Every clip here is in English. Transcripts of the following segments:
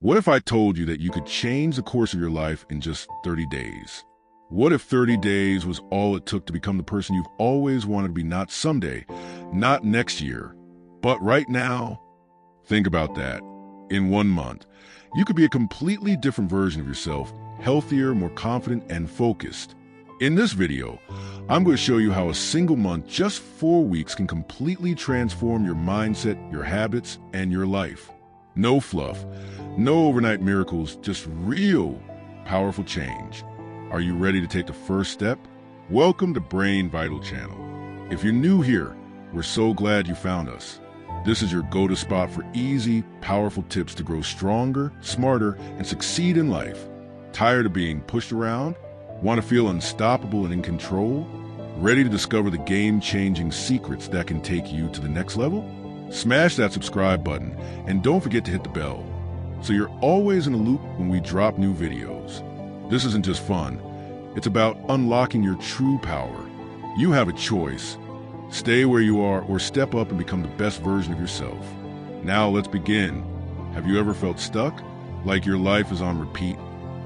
What if I told you that you could change the course of your life in just 30 days? What if 30 days was all it took to become the person you've always wanted to be, not someday, not next year, but right now? Think about that. In 1 month, you could be a completely different version of yourself, healthier, more confident, and focused. In this video, I'm going to show you how a single month, just 4 weeks, can completely transform your mindset, your habits, and your life. No fluff, no overnight miracles, just real, powerful change. Are you ready to take the first step? Welcome to Brain Vital Channel. If you're new here, we're so glad you found us. This is your go-to spot for easy, powerful tips to grow stronger, smarter, and succeed in life. Tired of being pushed around? Want to feel unstoppable and in control? Ready to discover the game-changing secrets that can take you to the next level? Smash that subscribe button and don't forget to hit the bell so you're always in the loop when we drop new videos. This isn't just fun, it's about unlocking your true power. You have a choice. Stay where you are or step up and become the best version of yourself. Now let's begin. Have you ever felt stuck? Like your life is on repeat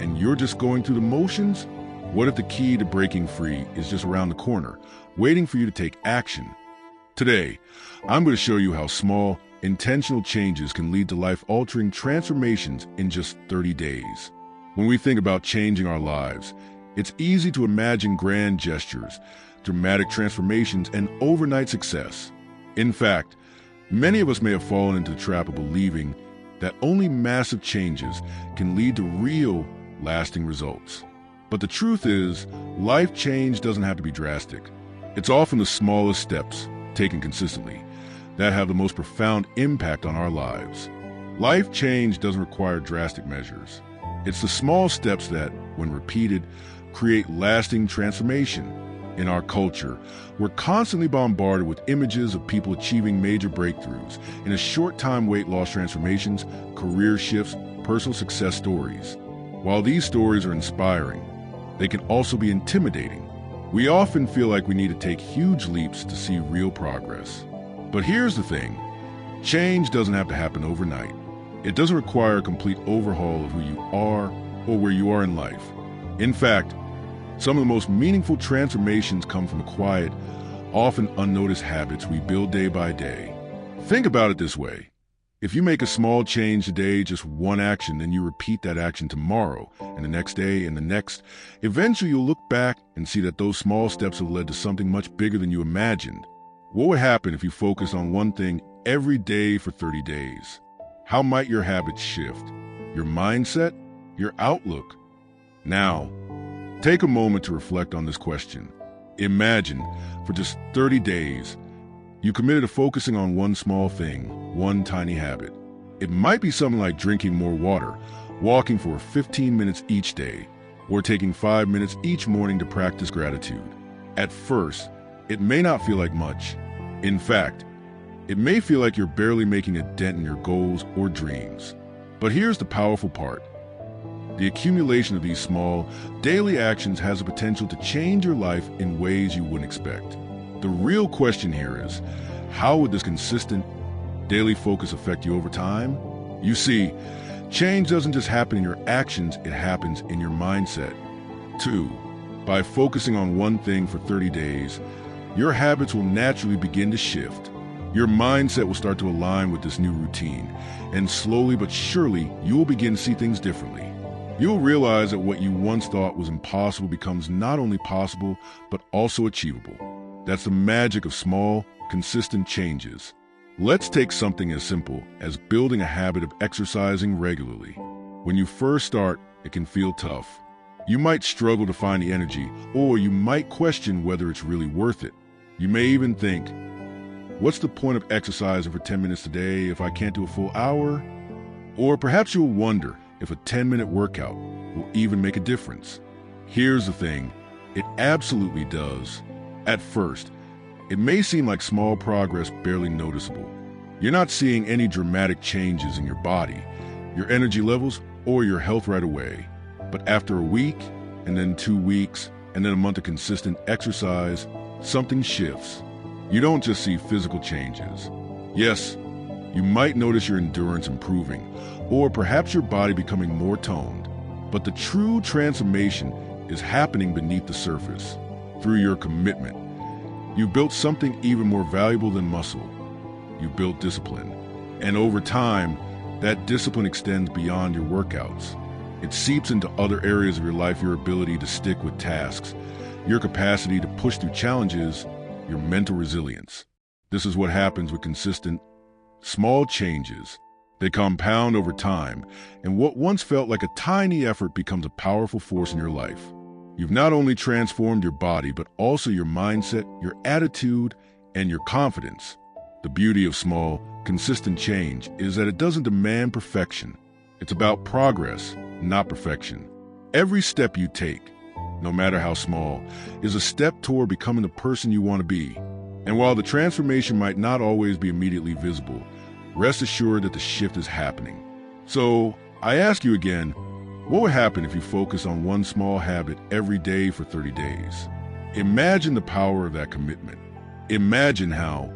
and you're just going through the motions? What if the key to breaking free is just around the corner, waiting for you to take action? Today, I'm going to show you how small, intentional changes can lead to life-altering transformations in just 30 days. When we think about changing our lives, it's easy to imagine grand gestures, dramatic transformations, and overnight success. In fact, many of us may have fallen into the trap of believing that only massive changes can lead to real, lasting results. But the truth is, life change doesn't have to be drastic. It's often the smallest steps, taken consistently, that have the most profound impact on our lives. Life change doesn't require drastic measures. It's the small steps that, when repeated, create lasting transformation. In our culture, we're constantly bombarded with images of people achieving major breakthroughs, in a short time weight loss transformations, career shifts, personal success stories. While these stories are inspiring, they can also be intimidating. We often feel like we need to take huge leaps to see real progress. But here's the thing, change doesn't have to happen overnight. It doesn't require a complete overhaul of who you are or where you are in life. In fact, some of the most meaningful transformations come from the quiet, often unnoticed habits we build day by day. Think about it this way. If you make a small change today, just one action, then you repeat that action tomorrow and the next day and the next, eventually you'll look back and see that those small steps have led to something much bigger than you imagined. What would happen if you focused on one thing every day for 30 days? How might your habits shift? Your mindset? Your outlook? Now, take a moment to reflect on this question. Imagine, for just 30 days, you committed to focusing on one small thing, one tiny habit. It might be something like drinking more water, walking for 15 minutes each day, or taking 5 minutes each morning to practice gratitude. At first, it may not feel like much. In fact, it may feel like you're barely making a dent in your goals or dreams. But here's the powerful part. The accumulation of these small, daily actions has the potential to change your life in ways you wouldn't expect. The real question here is, how would this consistent, daily focus affect you over time? You see, change doesn't just happen in your actions, it happens in your mindset. 2. By focusing on one thing for 30 days, your habits will naturally begin to shift. Your mindset will start to align with this new routine, and slowly but surely, you will begin to see things differently. You'll realize that what you once thought was impossible becomes not only possible, but also achievable. That's the magic of small, consistent changes. Let's take something as simple as building a habit of exercising regularly. When you first start, it can feel tough. You might struggle to find the energy, or you might question whether it's really worth it. You may even think, what's the point of exercising for 10 minutes a day if I can't do a full hour? Or perhaps you'll wonder if a 10-minute workout will even make a difference. Here's the thing, it absolutely does. At first, it may seem like small progress, barely noticeable. You're not seeing any dramatic changes in your body, your energy levels, or your health right away. But after a week, and then 2 weeks, and then a month of consistent exercise, something shifts. You don't just see physical changes. Yes, you might notice your endurance improving, or perhaps your body becoming more toned. But the true transformation is happening beneath the surface. Through your commitment, you've built something even more valuable than muscle. You've built discipline. And over time, that discipline extends beyond your workouts. It seeps into other areas of your life, your ability to stick with tasks, your capacity to push through challenges, your mental resilience. This is what happens with consistent, small changes. They compound over time, and what once felt like a tiny effort becomes a powerful force in your life. You've not only transformed your body, but also your mindset, your attitude, and your confidence. The beauty of small, consistent change is that it doesn't demand perfection. It's about progress, not perfection. Every step you take, no matter how small, is a step toward becoming the person you want to be. And while the transformation might not always be immediately visible, rest assured that the shift is happening. So, I ask you again, what would happen if you focus on one small habit every day for 30 days? Imagine the power of that commitment. Imagine how,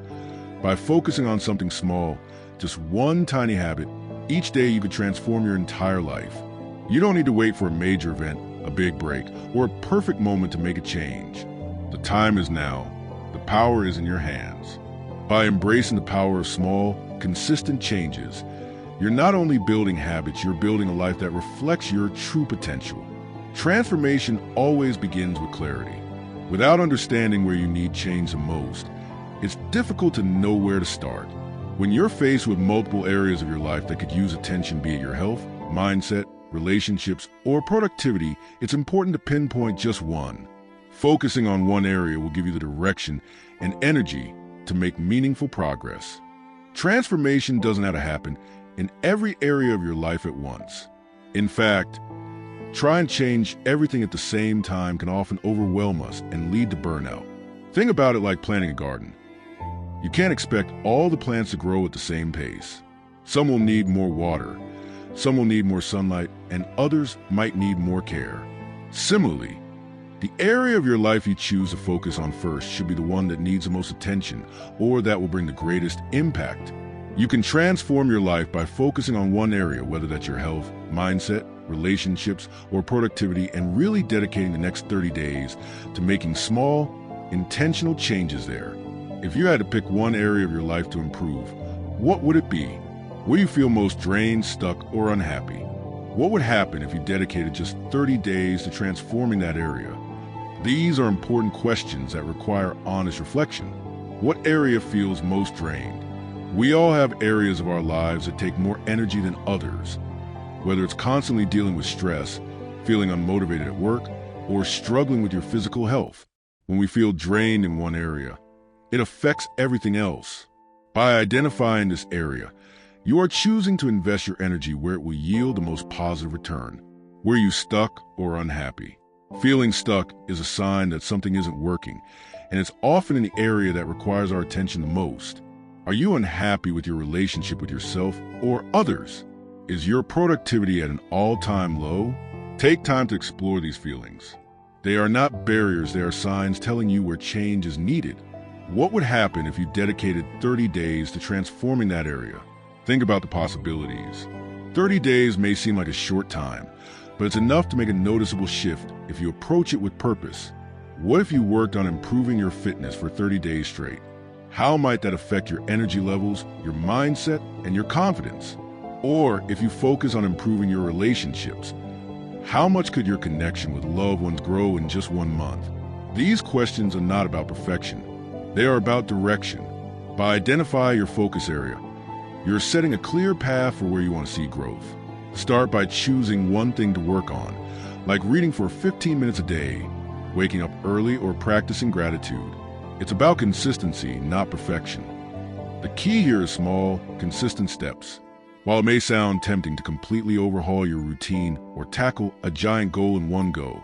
by focusing on something small, just one tiny habit, each day you could transform your entire life. You don't need to wait for a major event, a big break, or a perfect moment to make a change. The time is now. The power is in your hands. By embracing the power of small, consistent changes, you're not only building habits, you're building a life that reflects your true potential. Transformation always begins with clarity. Without understanding where you need change the most, it's difficult to know where to start. When you're faced with multiple areas of your life that could use attention, be it your health, mindset, relationships, or productivity, it's important to pinpoint just one. Focusing on one area will give you the direction and energy to make meaningful progress. Transformation doesn't have to happen in every area of your life at once. In fact, try and change everything at the same time can often overwhelm us and lead to burnout. Think about it like planting a garden. You can't expect all the plants to grow at the same pace. Some will need more water, some will need more sunlight, and others might need more care. Similarly, the area of your life you choose to focus on first should be the one that needs the most attention or that will bring the greatest impact. You can transform your life by focusing on one area, whether that's your health, mindset, relationships, or productivity, and really dedicating the next 30 days to making small, intentional changes there. If you had to pick one area of your life to improve, what would it be? Where you feel most drained, stuck, or unhappy? What would happen if you dedicated just 30 days to transforming that area? These are important questions that require honest reflection. What area feels most drained? We all have areas of our lives that take more energy than others, whether it's constantly dealing with stress, feeling unmotivated at work, or struggling with your physical health. When we feel drained in one area, it affects everything else. By identifying this area, you are choosing to invest your energy where it will yield the most positive return. Were you stuck or unhappy? Feeling stuck is a sign that something isn't working, and it's often in the area that requires our attention the most. Are you unhappy with your relationship with yourself or others? Is your productivity at an all-time low? Take time to explore these feelings. They are not barriers, they are signs telling you where change is needed. What would happen if you dedicated 30 days to transforming that area? Think about the possibilities. 30 days may seem like a short time, but it's enough to make a noticeable shift if you approach it with purpose. What if you worked on improving your fitness for 30 days straight? How might that affect your energy levels, your mindset, and your confidence? Or if you focus on improving your relationships, how much could your connection with loved ones grow in just 1 month? These questions are not about perfection. They are about direction. By identifying your focus area, you're setting a clear path for where you want to see growth. Start by choosing one thing to work on, like reading for 15 minutes a day, waking up early, or practicing gratitude. It's about consistency, not perfection. The key here is small, consistent steps. While it may sound tempting to completely overhaul your routine or tackle a giant goal in one go,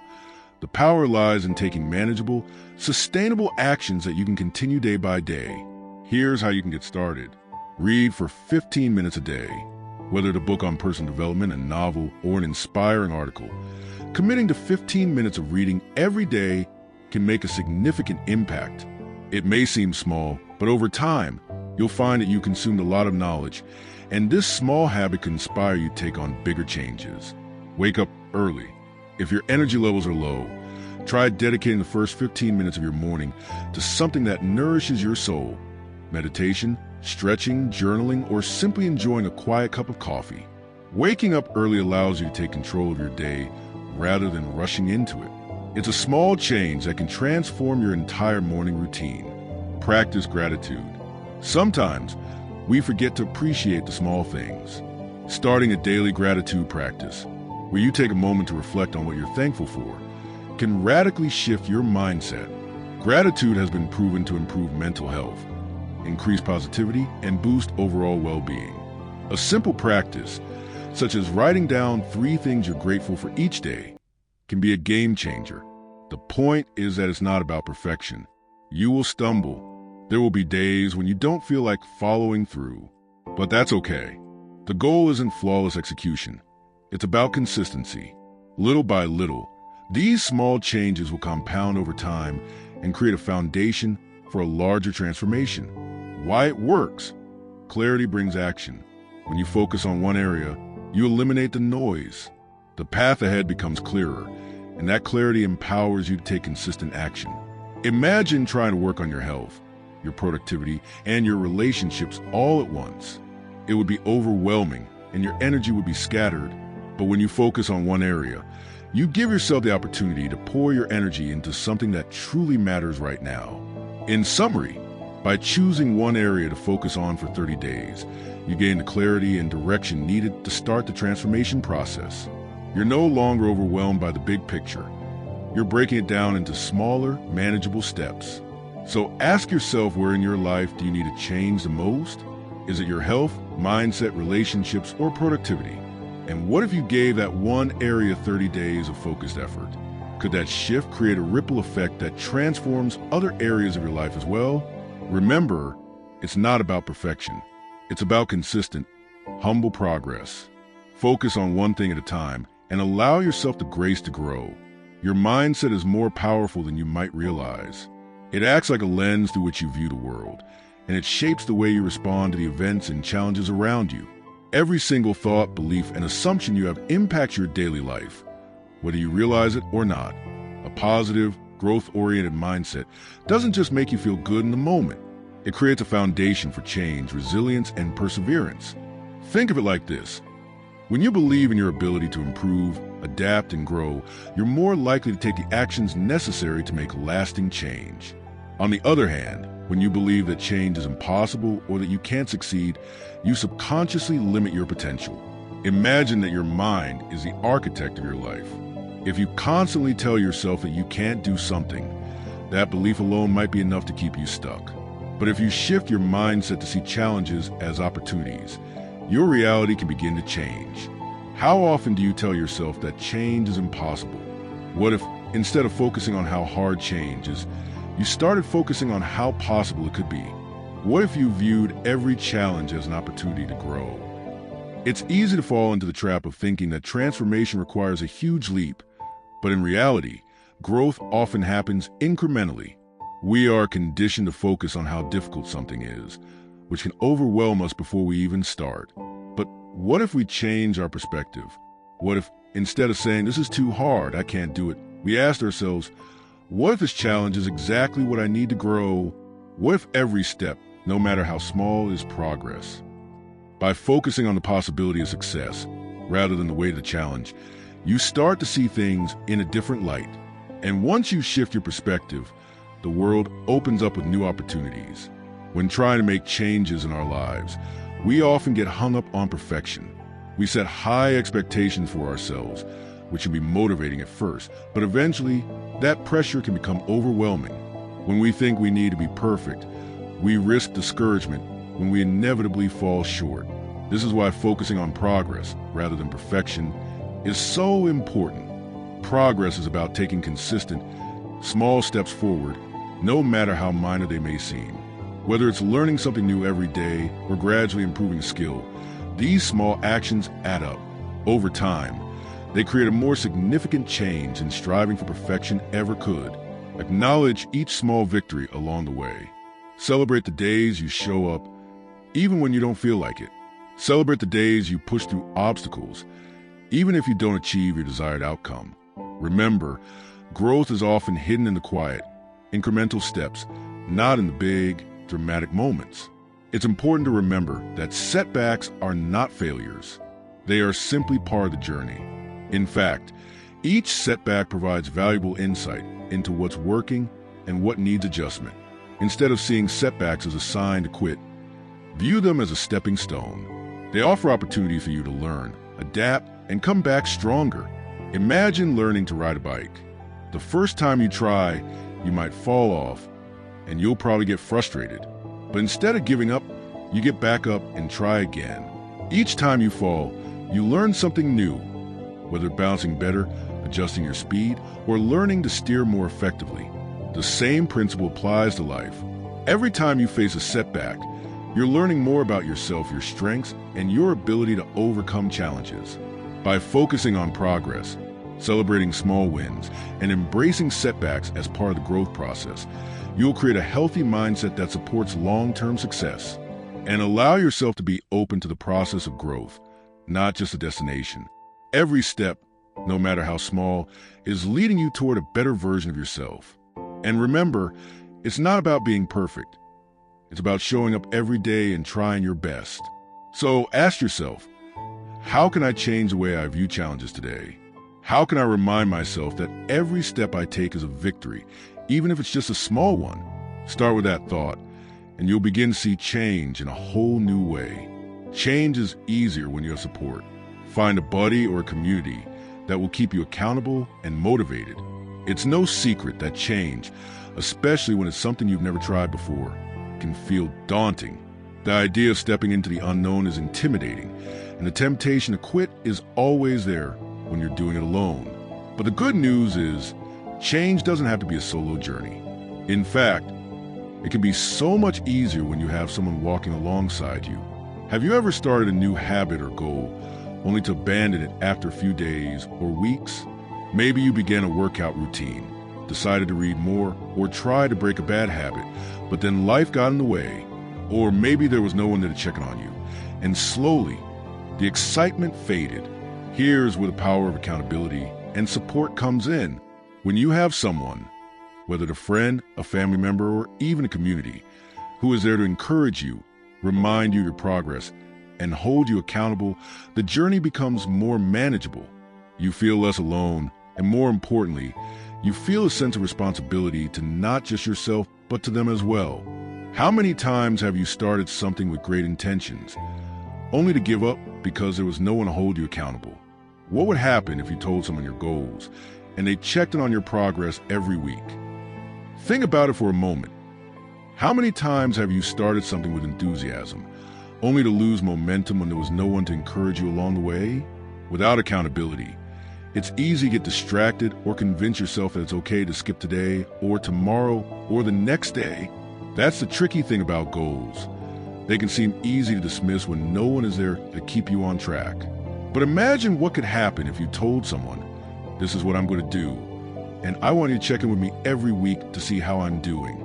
the power lies in taking manageable, sustainable actions that you can continue day by day. Here's how you can get started. Read for 15 minutes a day. Whether it's a book on personal development, a novel, or an inspiring article, committing to 15 minutes of reading every day can make a significant impact. It may seem small, but over time, You'll find that you consumed a lot of knowledge, and this small habit can inspire you to take on bigger changes. Wake up early. If your energy levels are low, try dedicating the first 15 minutes of your morning to something that nourishes your soul. Meditation, stretching, journaling, or simply enjoying a quiet cup of coffee. Waking up early allows you to take control of your day rather than rushing into it. It's a small change that can transform your entire morning routine. Practice gratitude. Sometimes we forget to appreciate the small things. Starting a daily gratitude practice, where you take a moment to reflect on what you're thankful for, can radically shift your mindset. Gratitude has been proven to improve mental health, increase positivity, and boost overall well-being. A simple practice, such as writing down 3 things you're grateful for each day, can be a game changer. The point is that it's not about perfection. You will stumble. There will be days when you don't feel like following through, but that's okay. The goal isn't flawless execution. It's about consistency. Little by little, these small changes will compound over time and create a foundation for a larger transformation. Why it works? Clarity brings action. When you focus on one area, you eliminate the noise. The path ahead becomes clearer, and that clarity empowers you to take consistent action. Imagine trying to work on your health, your productivity, and your relationships all at once. It would be overwhelming, and your energy would be scattered. But when you focus on one area, you give yourself the opportunity to pour your energy into something that truly matters right now. In summary, by choosing one area to focus on for 30 days, you gain the clarity and direction needed to start the transformation process. You're no longer overwhelmed by the big picture. You're breaking it down into smaller, manageable steps. So ask yourself, where in your life do you need to change the most? Is it your health, mindset, relationships, or productivity? And what if you gave that one area 30 days of focused effort? Could that shift create a ripple effect that transforms other areas of your life as well? Remember, it's not about perfection. It's about consistent, humble progress. Focus on one thing at a time and allow yourself the grace to grow. Your mindset is more powerful than you might realize. It acts like a lens through which you view the world, and it shapes the way you respond to the events and challenges around you. Every single thought, belief, and assumption you have impacts your daily life, whether you realize it or not. A positive, growth-oriented mindset doesn't just make you feel good in the moment. It creates a foundation for change, resilience, and perseverance. Think of it like this. When you believe in your ability to improve, adapt, and grow, you're more likely to take the actions necessary to make lasting change. On the other hand, when you believe that change is impossible or that you can't succeed, you subconsciously limit your potential. Imagine that your mind is the architect of your life. If you constantly tell yourself that you can't do something, that belief alone might be enough to keep you stuck. But if you shift your mindset to see challenges as opportunities, your reality can begin to change. How often do you tell yourself that change is impossible? What if, instead of focusing on how hard change is, you started focusing on how possible it could be? What if you viewed every challenge as an opportunity to grow? It's easy to fall into the trap of thinking that transformation requires a huge leap, but in reality, growth often happens incrementally. We are conditioned to focus on how difficult something is, which can overwhelm us before we even start. But what if we change our perspective? What if, instead of saying, "This is too hard, I can't do it," we asked ourselves, what if this challenge is exactly what I need to grow? What if every step, no matter how small, is progress? By focusing on the possibility of success, rather than the weight of the challenge, you start to see things in a different light. And once you shift your perspective, the world opens up with new opportunities. When trying to make changes in our lives, we often get hung up on perfection. We set high expectations for ourselves, which can be motivating at first, but eventually that pressure can become overwhelming. When we think we need to be perfect, we risk discouragement when we inevitably fall short. This is why focusing on progress rather than perfection is so important. Progress is about taking consistent, small steps forward, no matter how minor they may seem. Whether it's learning something new every day or gradually improving a skill, these small actions add up. Over time, they create a more significant change than striving for perfection ever could. Acknowledge each small victory along the way. Celebrate the days you show up, even when you don't feel like it. Celebrate the days you push through obstacles, even if you don't achieve your desired outcome. Remember, growth is often hidden in the quiet, incremental steps, not in the big, dramatic moments. It's important to remember that setbacks are not failures. They are simply part of the journey. In fact, each setback provides valuable insight into what's working and what needs adjustment. Instead of seeing setbacks as a sign to quit, view them as a stepping stone. They offer opportunity for you to learn, adapt, and come back stronger. Imagine learning to ride a bike. The first time you try, you might fall off, and you'll probably get frustrated. But instead of giving up, you get back up and try again. Each time you fall, you learn something new, whether balancing better, adjusting your speed, or learning to steer more effectively. The same principle applies to life. Every time you face a setback, you're learning more about yourself, your strengths, and your ability to overcome challenges. By focusing on progress, celebrating small wins, and embracing setbacks as part of the growth process, you'll create a healthy mindset that supports long-term success. And allow yourself to be open to the process of growth, not just a destination. Every step, no matter how small, is leading you toward a better version of yourself. And remember, it's not about being perfect. It's about showing up every day and trying your best. So ask yourself, how can I change the way I view challenges today? How can I remind myself that every step I take is a victory, even if it's just a small one? Start with that thought, and you'll begin to see change in a whole new way. Change is easier when you have support. Find a buddy or a community that will keep you accountable and motivated. It's no secret that change, especially when it's something you've never tried before, can feel daunting. The idea of stepping into the unknown is intimidating, and the temptation to quit is always there when you're doing it alone. But the good news is, change doesn't have to be a solo journey. In fact, it can be so much easier when you have someone walking alongside you. Have you ever started a new habit or goal only to abandon it after a few days or weeks? Maybe you began a workout routine, decided to read more, or tried to break a bad habit, but then life got in the way. Or maybe there was no one there to check in on you, and slowly, the excitement faded. Here's where the power of accountability and support comes in. When you have someone, whether a friend, a family member, or even a community, who is there to encourage you, remind you of your progress, and hold you accountable, the journey becomes more manageable. You feel less alone, and more importantly, you feel a sense of responsibility to not just yourself, but to them as well. How many times have you started something with great intentions, only to give up because there was no one to hold you accountable? What would happen if you told someone your goals, and they checked in on your progress every week? Think about it for a moment. How many times have you started something with enthusiasm, only to lose momentum when there was no one to encourage you along the way? Without accountability, it's easy to get distracted or convince yourself that it's okay to skip today or tomorrow or the next day. That's the tricky thing about goals. They can seem easy to dismiss when no one is there to keep you on track. But imagine what could happen if you told someone, "This is what I'm going to do, and I want you to check in with me every week to see how I'm doing."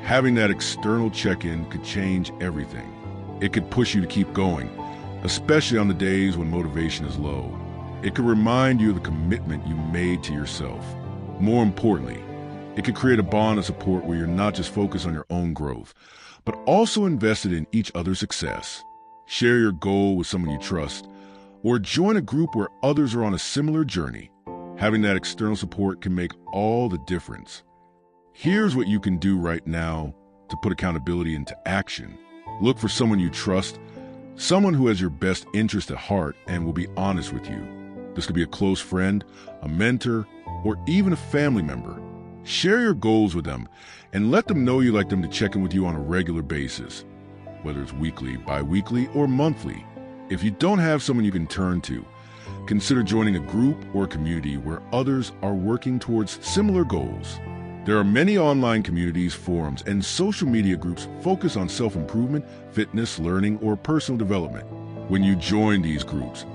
Having that external check-in could change everything. It could push you to keep going, especially on the days when motivation is low. It could remind you of the commitment you made to yourself. More importantly, it could create a bond of support where you're not just focused on your own growth, but also invested in each other's success. Share your goal with someone you trust, or join a group where others are on a similar journey. Having that external support can make all the difference. Here's what you can do right now to put accountability into action. Look for someone you trust, someone who has your best interest at heart and will be honest with you. This could be a close friend, a mentor, or even a family member. Share your goals with them and let them know you like them to check in with you on a regular basis, whether it's weekly, bi-weekly, or monthly. If you don't have someone you can turn to, consider joining a group or a community where others are working towards similar goals. There are many online communities, forums, and social media groups focused on self-improvement, fitness, learning, or personal development. When you join these groups,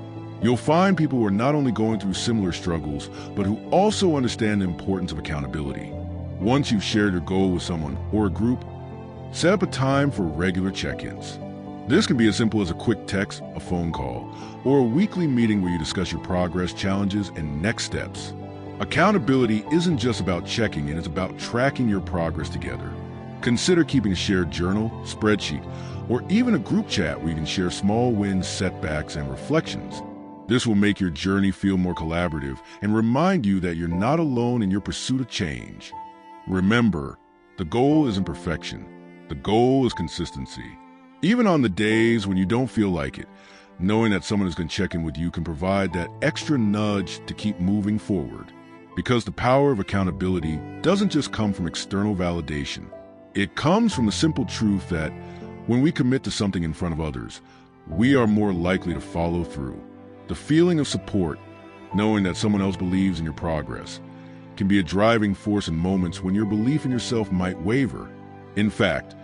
you'll find people who are not only going through similar struggles, but who also understand the importance of accountability. Once you've shared your goal with someone or a group, set up a time for regular check-ins. This can be as simple as a quick text, a phone call, or a weekly meeting where you discuss your progress, challenges, and next steps. Accountability isn't just about checking in, it's about tracking your progress together. Consider keeping a shared journal, spreadsheet, or even a group chat where you can share small wins, setbacks, and reflections. This will make your journey feel more collaborative and remind you that you're not alone in your pursuit of change. Remember, the goal isn't perfection. The goal is consistency. Even on the days when you don't feel like it, knowing that someone is going to check in with you can provide that extra nudge to keep moving forward. Because the power of accountability doesn't just come from external validation. It comes from the simple truth that when we commit to something in front of others, we are more likely to follow through. The feeling of support, knowing that someone else believes in your progress, can be a driving force in moments when your belief in yourself might waver. In fact,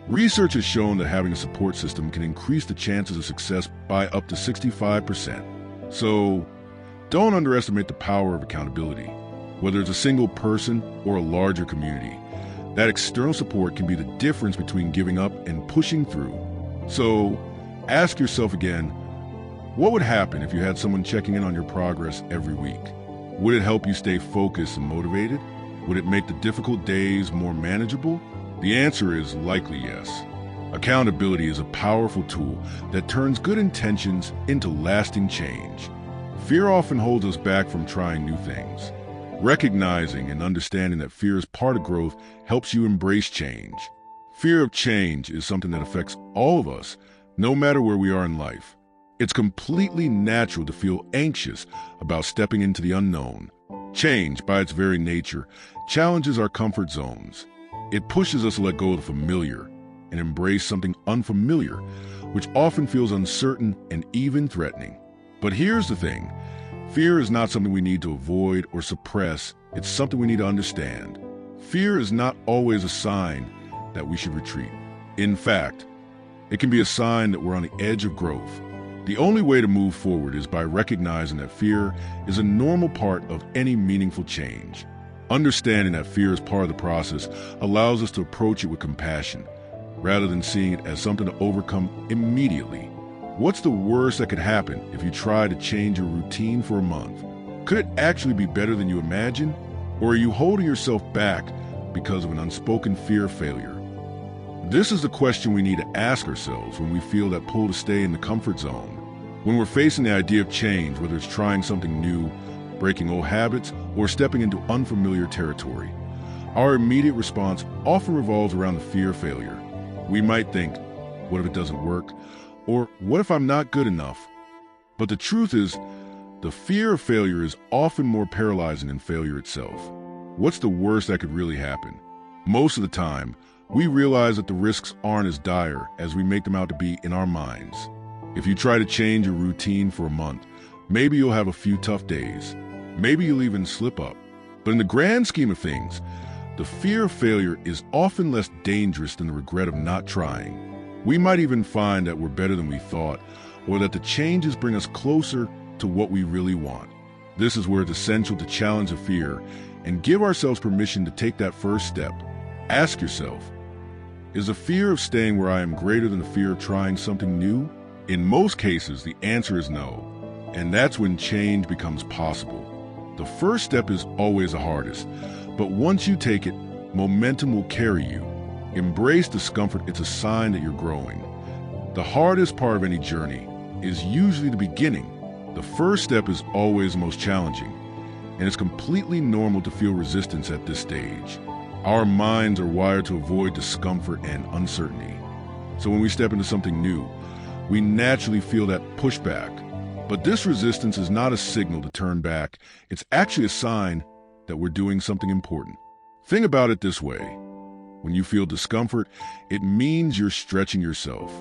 research has shown that having a support system can increase the chances of success by up to 65%. So, don't underestimate the power of accountability. Whether it's a single person or a larger community, that external support can be the difference between giving up and pushing through. So, ask yourself again, what would happen if you had someone checking in on your progress every week? Would it help you stay focused and motivated? Would it make the difficult days more manageable? The answer is likely yes. Accountability is a powerful tool that turns good intentions into lasting change. Fear often holds us back from trying new things. Recognizing and understanding that fear is part of growth helps you embrace change. Fear of change is something that affects all of us, no matter where we are in life. It's completely natural to feel anxious about stepping into the unknown. Change, by its very nature, challenges our comfort zones. It pushes us to let go of the familiar and embrace something unfamiliar, which often feels uncertain and even threatening. But here's the thing. Fear is not something we need to avoid or suppress. It's something we need to understand. Fear is not always a sign that we should retreat. In fact, it can be a sign that we're on the edge of growth. The only way to move forward is by recognizing that fear is a normal part of any meaningful change. Understanding that fear is part of the process allows us to approach it with compassion, rather than seeing it as something to overcome immediately. What's the worst that could happen if you try to change your routine for a month? Could it actually be better than you imagine? Or are you holding yourself back because of an unspoken fear of failure? This is the question we need to ask ourselves when we feel that pull to stay in the comfort zone. When we're facing the idea of change, whether it's trying something new, breaking old habits, or stepping into unfamiliar territory, our immediate response often revolves around the fear of failure. We might think, what if it doesn't work? Or what if I'm not good enough? But the truth is, the fear of failure is often more paralyzing than failure itself. What's the worst that could really happen? Most of the time, we realize that the risks aren't as dire as we make them out to be in our minds. If you try to change your routine for a month, maybe you'll have a few tough days. Maybe you'll even slip up. But in the grand scheme of things, the fear of failure is often less dangerous than the regret of not trying. We might even find that we're better than we thought, or that the changes bring us closer to what we really want. This is where it's essential to challenge the fear and give ourselves permission to take that first step. Ask yourself, is the fear of staying where I am greater than the fear of trying something new? In most cases, the answer is no, and that's when change becomes possible. The first step is always the hardest, but once you take it, momentum will carry you. Embrace discomfort, it's a sign that you're growing. The hardest part of any journey is usually the beginning. The first step is always the most challenging, and it's completely normal to feel resistance at this stage. Our minds are wired to avoid discomfort and uncertainty. So when we step into something new, we naturally feel that pushback. But this resistance is not a signal to turn back. It's actually a sign that we're doing something important. Think about it this way. When you feel discomfort, it means you're stretching yourself.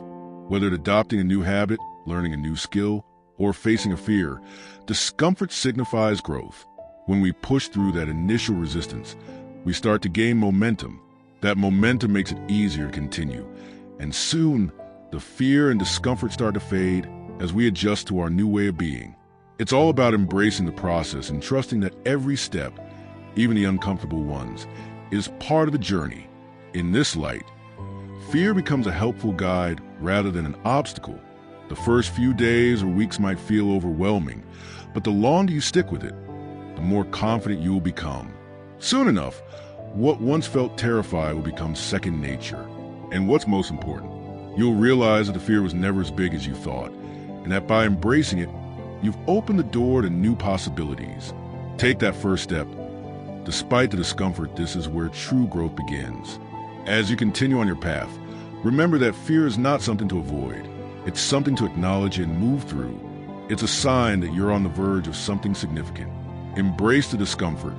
Whether it's adopting a new habit, learning a new skill, or facing a fear, discomfort signifies growth. When we push through that initial resistance, we start to gain momentum. That momentum makes it easier to continue. And soon, the fear and discomfort start to fade as we adjust to our new way of being. It's all about embracing the process and trusting that every step, even the uncomfortable ones, is part of the journey. In this light, fear becomes a helpful guide rather than an obstacle. The first few days or weeks might feel overwhelming, but the longer you stick with it, the more confident you will become. Soon enough, what once felt terrified will become second nature. And what's most important, you'll realize that the fear was never as big as you thought, and that by embracing it, you've opened the door to new possibilities. Take that first step. Despite the discomfort, this is where true growth begins. As you continue on your path, remember that fear is not something to avoid. It's something to acknowledge and move through. It's a sign that you're on the verge of something significant. Embrace the discomfort,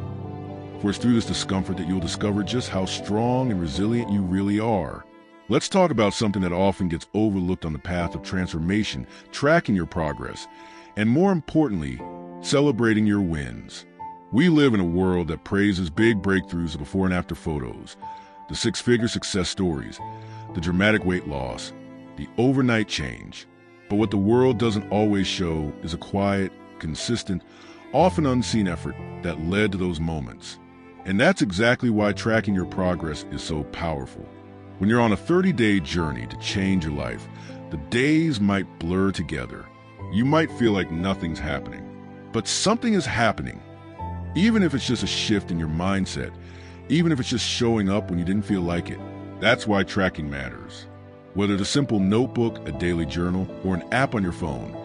for it's through this discomfort that you'll discover just how strong and resilient you really are. Let's talk about something that often gets overlooked on the path of transformation: tracking your progress, and more importantly, celebrating your wins. We live in a world that praises big breakthroughs of before and after photos, the six-figure success stories, the dramatic weight loss, the overnight change. But what the world doesn't always show is a quiet, consistent, often unseen effort that led to those moments. And that's exactly why tracking your progress is so powerful. When you're on a 30-day journey to change your life, the days might blur together. You might feel like nothing's happening, but something is happening. Even if it's just a shift in your mindset, even if it's just showing up when you didn't feel like it. That's why tracking matters. Whether it's a simple notebook, a daily journal, or an app on your phone,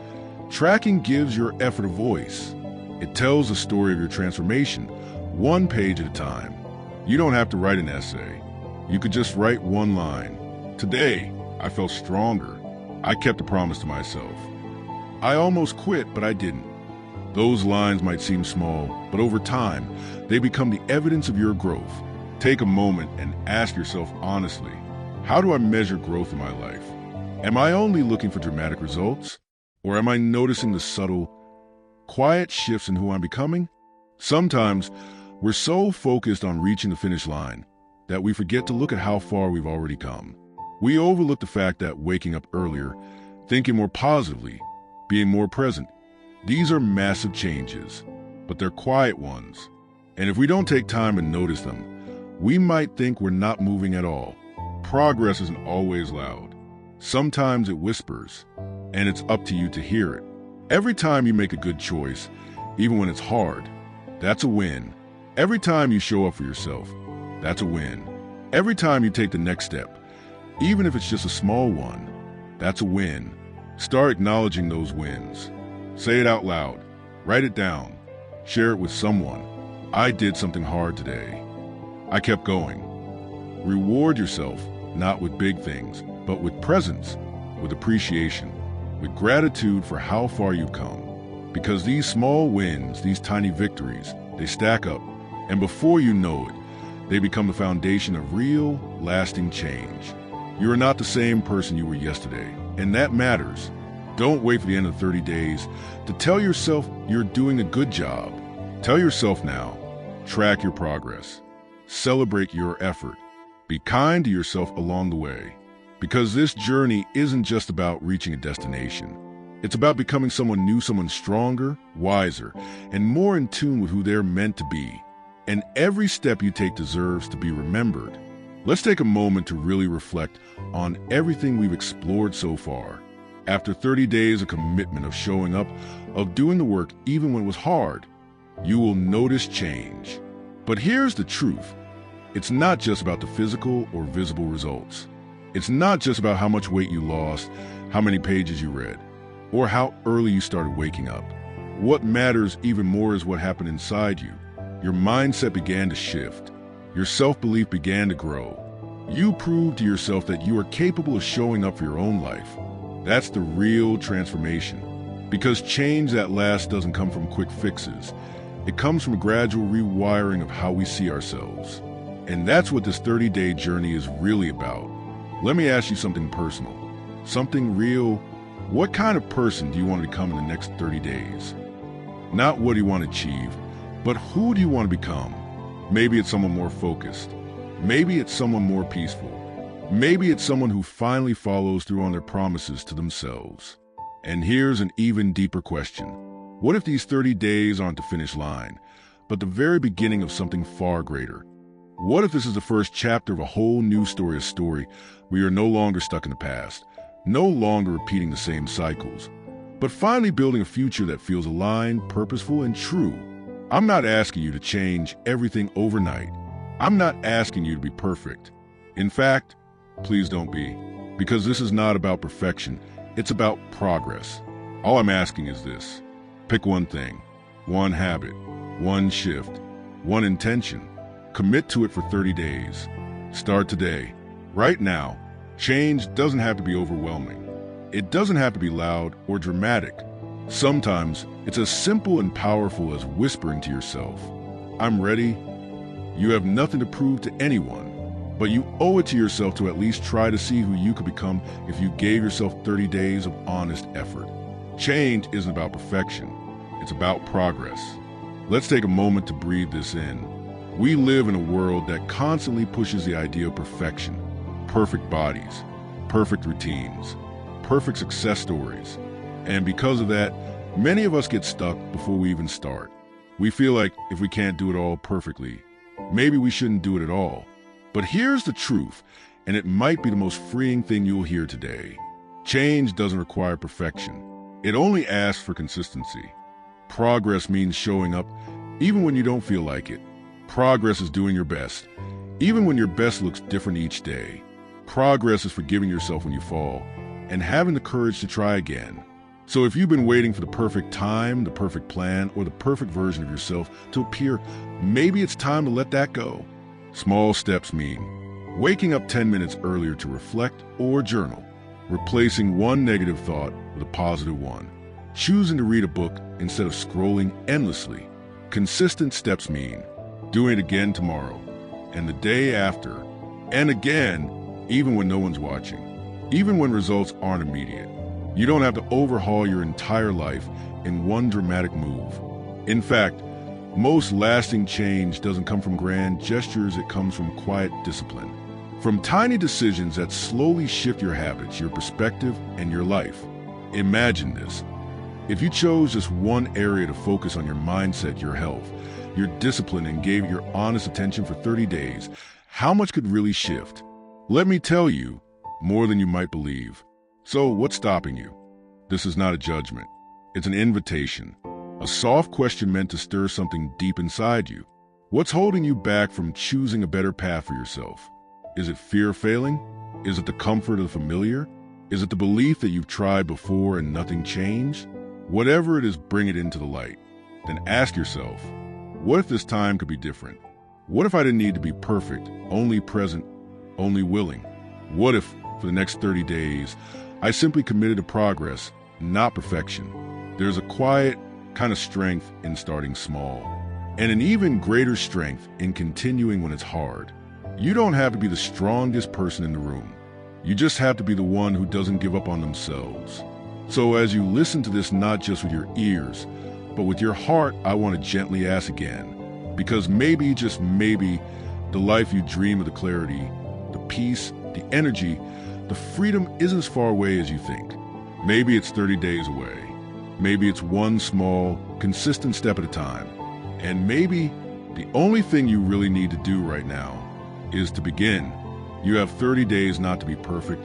tracking gives your effort a voice. It tells the story of your transformation, one page at a time. You don't have to write an essay. You could just write one line. Today, I felt stronger. I kept a promise to myself. I almost quit, but I didn't. Those lines might seem small, but over time, they become the evidence of your growth. Take a moment and ask yourself honestly, how do I measure growth in my life? Am I only looking for dramatic results? Or am I noticing the subtle, quiet shifts in who I'm becoming? Sometimes, we're so focused on reaching the finish line that we forget to look at how far we've already come. We overlook the fact that waking up earlier, thinking more positively, being more present, these are massive changes, but they're quiet ones. And if we don't take time and notice them, we might think we're not moving at all. Progress isn't always loud. Sometimes it whispers, and it's up to you to hear it. Every time you make a good choice, even when it's hard, that's a win. Every time you show up for yourself, that's a win. Every time you take the next step, even if it's just a small one, that's a win. Start acknowledging those wins. Say it out loud. Write it down. Share it with someone. I did something hard today. I kept going. Reward yourself, not with big things, but with presence, with appreciation, with gratitude for how far you've come. Because these small wins, these tiny victories, they stack up, and before you know it, they become the foundation of real, lasting change. You are not the same person you were yesterday, and that matters. Don't wait for the end of 30 days to tell yourself you're doing a good job. Tell yourself now. Track your progress. Celebrate your effort. Be kind to yourself along the way. Because this journey isn't just about reaching a destination. It's about becoming someone new, someone stronger, wiser, and more in tune with who they're meant to be. And every step you take deserves to be remembered. Let's take a moment to really reflect on everything we've explored so far. After 30 days of commitment, of showing up, of doing the work even when it was hard, you will notice change. But here's the truth. It's not just about the physical or visible results. It's not just about how much weight you lost, how many pages you read, or how early you started waking up. What matters even more is what happened inside you. Your mindset began to shift. Your self-belief began to grow. You proved to yourself that you are capable of showing up for your own life. That's the real transformation. Because change that lasts doesn't come from quick fixes. It comes from a gradual rewiring of how we see ourselves. And that's what this 30-day journey is really about. Let me ask you something personal, something real. What kind of person do you want to become in the next 30 days? Not what do you want to achieve, but who do you want to become? Maybe it's someone more focused. Maybe it's someone more peaceful. Maybe it's someone who finally follows through on their promises to themselves. And here's an even deeper question. What if these 30 days aren't the finish line, but the very beginning of something far greater? What if this is the first chapter of a whole new story where you're no longer stuck in the past? no longer repeating the same cycles, but finally building a future that feels aligned, purposeful, and true. I'm not asking you to change everything overnight. I'm not asking you to be perfect. In fact, please don't be, because this is not about perfection. It's about progress. All I'm asking is this: pick one thing, one habit, one shift, one intention. Commit to it for 30 days. Start today, right now. Change doesn't have to be overwhelming. It doesn't have to be loud or dramatic. Sometimes it's as simple and powerful as whispering to yourself, "I'm ready." You have nothing to prove to anyone, but you owe it to yourself to at least try to see who you could become if you gave yourself 30 days of honest effort. Change isn't about perfection. It's about progress. Let's take a moment to breathe this in. We live in a world that constantly pushes the idea of perfection. Perfect bodies, perfect routines, perfect success stories. And because of that, many of us get stuck before we even start. We feel like if we can't do it all perfectly, maybe we shouldn't do it at all. But here's the truth, and it might be the most freeing thing you'll hear today. Change doesn't require perfection. It only asks for consistency. Progress means showing up even when you don't feel like it. Progress is doing your best, even when your best looks different each day. Progress is forgiving yourself when you fall and having the courage to try again. So if you've been waiting for the perfect time, the perfect plan, or the perfect version of yourself to appear, maybe it's time to let that go. Small steps mean waking up 10 minutes earlier to reflect or journal, replacing one negative thought with a positive one, choosing to read a book instead of scrolling endlessly. Consistent steps mean doing it again tomorrow, and the day after, and again, even when no one's watching, even when results aren't immediate. You don't have to overhaul your entire life in one dramatic move. In fact, most lasting change doesn't come from grand gestures, it comes from quiet discipline. From tiny decisions that slowly shift your habits, your perspective, and your life. Imagine this. If you chose just one area to focus on your mindset, your health, your discipline, and gave it your honest attention for 30 days, how much could really shift? Let me tell you, more than you might believe. So what's stopping you? This is not a judgment. It's an invitation, a soft question meant to stir something deep inside you. What's holding you back from choosing a better path for yourself? Is it fear of failing? Is it the comfort of the familiar? Is it the belief that you've tried before and nothing changed? Whatever it is, bring it into the light. Then ask yourself, what if this time could be different? What if I didn't need to be perfect, only present, only willing? What if, for the next 30 days, I simply committed to progress, not perfection? There's a quiet kind of strength in starting small, and an even greater strength in continuing when it's hard. You don't have to be the strongest person in the room. You just have to be the one who doesn't give up on themselves. So as you listen to this, not just with your ears, but with your heart, I want to gently ask again, because maybe, just maybe, the life you dream of, the clarity, the peace, the energy, the freedom isn't as far away as you think. Maybe it's 30 days away. Maybe it's one small, consistent step at a time. And maybe the only thing you really need to do right now is to begin. You have 30 days not to be perfect,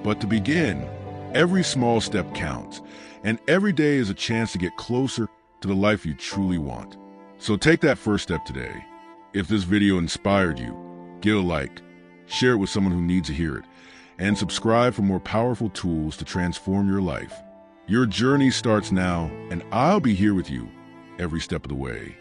but to begin. Every small step counts, and every day is a chance to get closer to the life you truly want. So take that first step today. If this video inspired you, give a like, share it with someone who needs to hear it, and subscribe for more powerful tools to transform your life. Your journey starts now, and I'll be here with you every step of the way.